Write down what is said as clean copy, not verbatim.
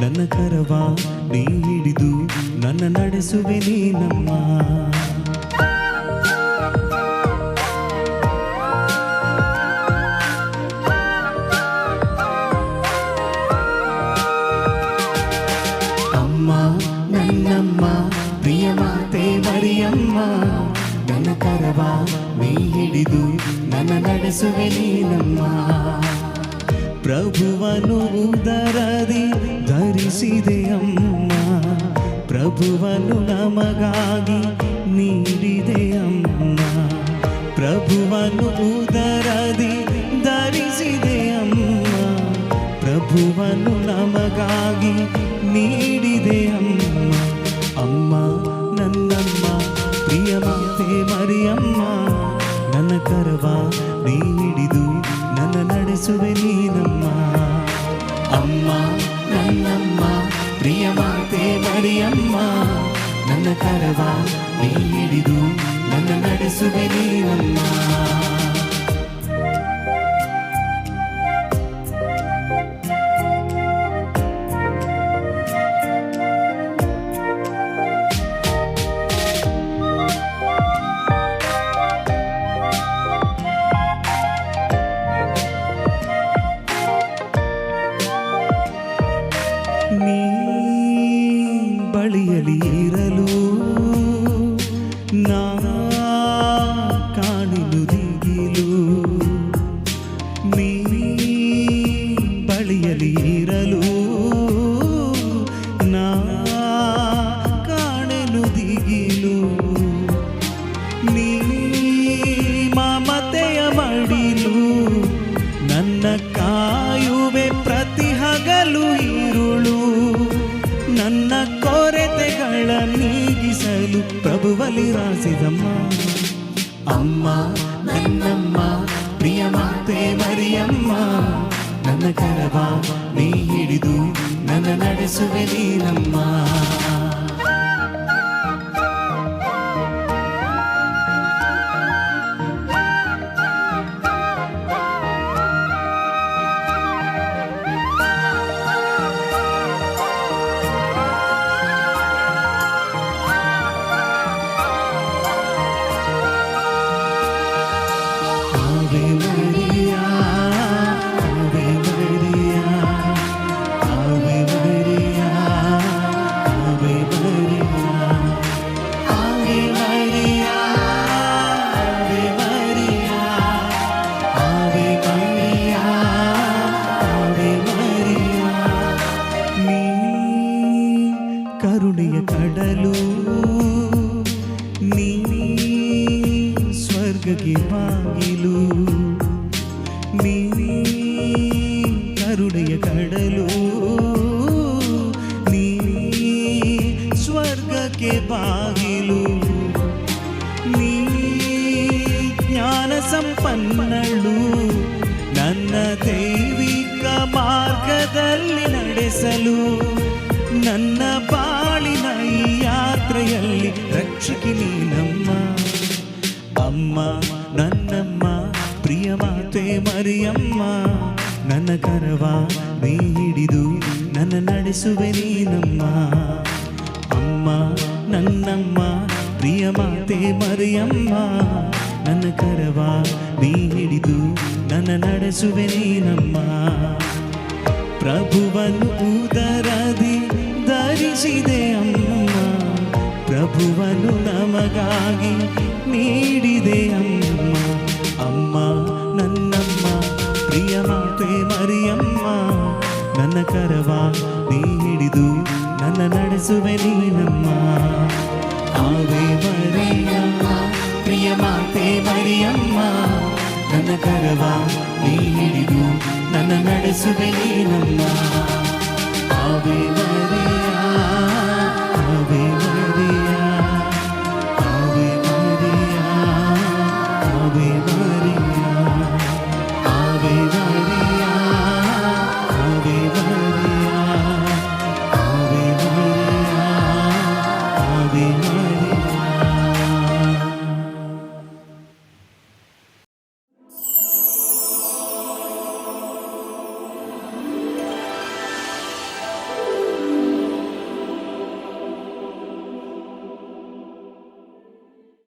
ನನ್ನ ಕರವ ನೀ ಹಿಡಿದು ನನ್ನ ನಡೆಸುವೆ ನೀನಮ್ಮ. ಅಮ್ಮ ನನ್ನಮ್ಮ ಪ್ರಿಯ ಮಾತೆ ಮರಿಯಮ್ಮ, ನನ್ನ ಕರವ ನೀ ಹಿಡಿದು ನನ್ನ ನಡೆಸುವೆ ನೀನಮ್ಮ. ಪ್ರಭುವನು ಉದರದಿ ಧರಿಸಿದೆ ಅಮ್ಮ, ಪ್ರಭುವನು ನಮಗಾಗಿ ನೀಡಿದೆ ಅಮ್ಮ. ಪ್ರಭುವನು ಉದರದಿ ಧರಿಸಿದೆ ಅಮ್ಮ, ಪ್ರಭುವನು ನಮಗಾಗಿ ನೀಡಿದೆ ಅಮ್ಮ. ಅಮ್ಮ ನನ್ನಮ್ಮ ಪ್ರಿಯ ಮಾತೆ ಮರಿಯಮ್ಮ, ನನ್ನ ಕರವ ನೀ ಹಿಡಿದು ನನ್ನ ನಡೆಸುವೆ ನೀನಮ್ಮ. ಅಮ್ಮ ನನ್ನಮ್ಮ ಪ್ರಿಯ ಮಾತೆ ಮರಿಯಮ್ಮ, ನನ್ನ ಕರವ ನೀ ಹಿಡಿದು ನನ್ನ ನಡೆಸುವೆ ನೀನಮ್ಮ. ನೀ ಬಳಿಯಲಿ ಇರಲು ನಾ ಕಾಣಲು ದಿಗಿಲು, ನೀ ಬಳಿಯಲಿ ಇರಲು ನಾ ಕಾಣಲು ದಿಗಿಲು. ನೀ ಮಮತೆಯ ಮಡಿಲು ನನ್ನ ಕಾಯುವೆ ಪ್ರತಿ ಹಗಲು ಇರುಳು. ನನ್ನ ಕೊರತೆಗಳ ನೀಗಿಸಲು ಪ್ರಭುವಲಿ ರಾಸಿದಮ್ಮ. ಅಮ್ಮ ನನ್ನಮ್ಮ ಪ್ರಿಯ ಮಾತೆ ಮರಿಯಮ್ಮ, ನನ್ನ ಕರವ ನೀ ಹಿಡಿದು ನನ್ನ ನಡೆಸುವೆ ನೀನಮ್ಮ. Ave Maria, Ave Maria, Ave Maria, Ave Maria, Ave Maria, Ave Maria, Ave Maria, Ave Maria. ನೀ ಕರುಣೆಯ ಕಡಲು, ನೀ ಸ್ವರ್ಗಕ್ಕೆ ಬಾಗಿಲು. ನೀ ಕರುಣೆಯ ಕಡಲು, ನೀ ಸ್ವರ್ಗಕ್ಕೆ ಬಾಗಿಲು. ನೀ ಜ್ಞಾನ ಸಂಪನ್ನಳು, ನನ್ನ ದೈವಿಕ ಮಾರ್ಗದಲ್ಲಿ ನಡೆಸಲು. ನನ್ನ ಬಾಳಿನ ಈ ಯಾತ್ರೆಯಲ್ಲಿ ರಕ್ಷಕಿ ನೀನಮ್ಮ. ಅಮ್ಮ ನನ್ನಮ್ಮ ಪ್ರಿಯ ಮಾತೆ ಮರಿಯಮ್ಮ, ನನ್ನ ಕರವ ನೀ ಹಿಡಿದು ನನ್ನ ನಡೆಸುವೆ ನೀನಮ್ಮ. ಅಮ್ಮ ನನ್ನಮ್ಮ ಪ್ರಿಯ ಮಾತೆ ಮರಿಯಮ್ಮ, ನನ್ನ ಕರವ ನೀ ಹಿಡಿದು ನನ್ನ ನಡೆಸುವೆ ನೀನಮ್ಮ. ಪ್ರಭುವನು ಉದರದಿ ಧರಿಸಿದೆ ಅಮ್ಮ, ಪ್ರಭುವನು ನಮಗಾಗಿ ನೀಡಿದೆ ಅಮ್ಮ. ಅಮ್ಮ ನನ್ನಮ್ಮ ಪ್ರಿಯ ಮಾತೆ ಮರಿಯಮ್ಮ, ನನ್ನ ಕರವ ನೀ ಹಿಡಿದು ನನ್ನ ನಡೆಸುವೆ ನೀನಮ್ಮ. ಆವೆ ಮರಿಯ ಪ್ರಿಯ ಮಾತೆ ಮರಿಯಮ್ಮ, ನನ್ನ ಕರವ ನೀ ಹಿಡಿದು ನನ್ನ ನಡೆಸುವೆ ನೀನಮ್ಮ. ಆವೆ